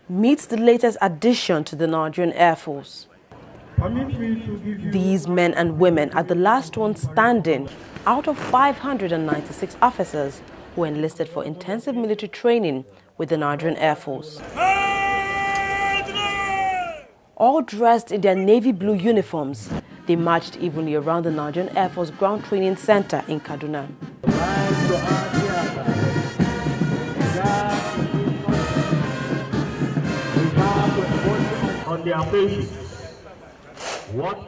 meets the latest addition to the Nigerian Air Force. These men and women are the last ones standing out of 596 officers who enlisted for intensive military training with the Nigerian Air Force. All dressed in their navy blue uniforms, they marched evenly around the Nigerian Air Force Ground Training Center in Kaduna.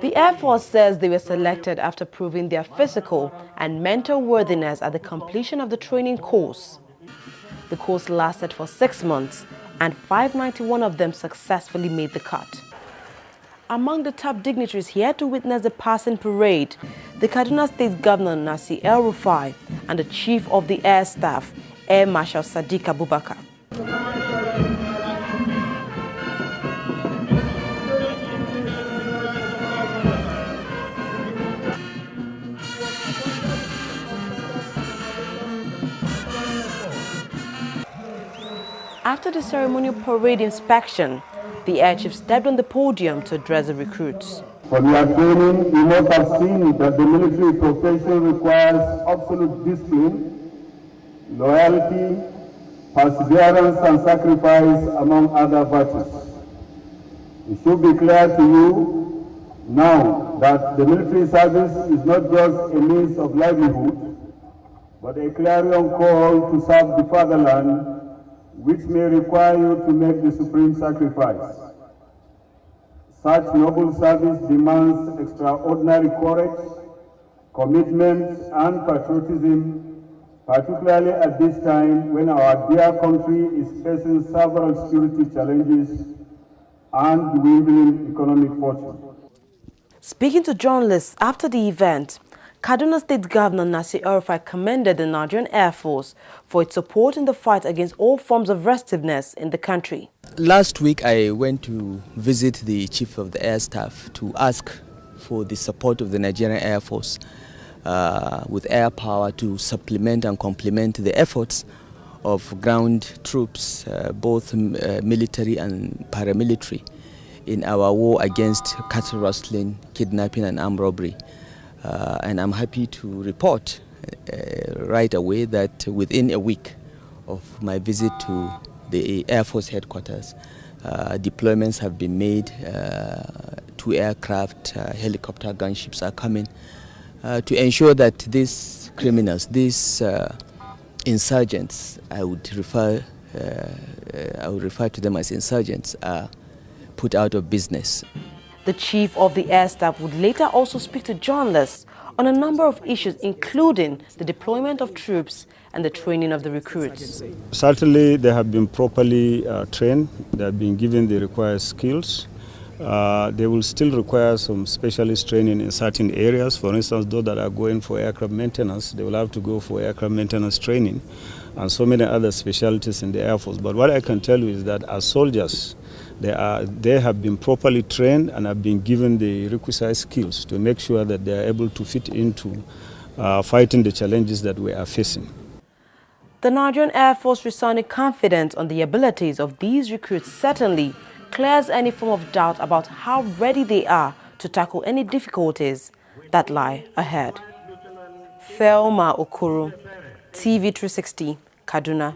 The Air Force says they were selected after proving their physical and mental worthiness at the completion of the training course. The course lasted for 6 months, and 591 of them successfully made the cut. Among the top dignitaries here to witness the passing parade, the Kaduna State Governor Nasir El-Rufai and the Chief of the Air Staff, Air Marshal Sadiq Abubakar. After the ceremonial parade inspection, the air chief stepped on the podium to address the recruits. For their training, you must have seen that the military profession requires absolute discipline, loyalty, perseverance and sacrifice, among other virtues. It should be clear to you now that the military service is not just a means of livelihood, but a clarion call to serve the fatherland, which may require you to make the supreme sacrifice. Such noble service demands extraordinary courage, commitment, and patriotism, particularly at this time when our dear country is facing several security challenges and dwindling economic fortune. Speaking to journalists after the event, Kaduna State Governor Nasir El-Rufai commended the Nigerian Air Force for its support in the fight against all forms of restiveness in the country. Last week I went to visit the Chief of the Air Staff to ask for the support of the Nigerian Air Force with air power to supplement and complement the efforts of ground troops, both military and paramilitary, in our war against cattle rustling, kidnapping and armed robbery. And I'm happy to report right away that within a week of my visit to the Air Force headquarters, deployments have been made. 2 aircraft, helicopter gunships are coming to ensure that these criminals, these insurgents, I would refer to them as insurgents, are put out of business. The Chief of the Air Staff would later also speak to journalists on a number of issues, including the deployment of troops and the training of the recruits. Certainly, they have been properly trained. They have been given the required skills. They will still require some specialist training in certain areas. For instance, those that are going for aircraft maintenance, they will have to go for aircraft maintenance training and so many other specialties in the Air Force. But what I can tell you is that as soldiers, they have been properly trained and have been given the requisite skills to make sure that they are able to fit into fighting the challenges that we are facing. The Nigerian Air Force resounding confidence on the abilities of these recruits certainly clears any form of doubt about how ready they are to tackle any difficulties that lie ahead. Thelma Okoro, TV 360, Kaduna.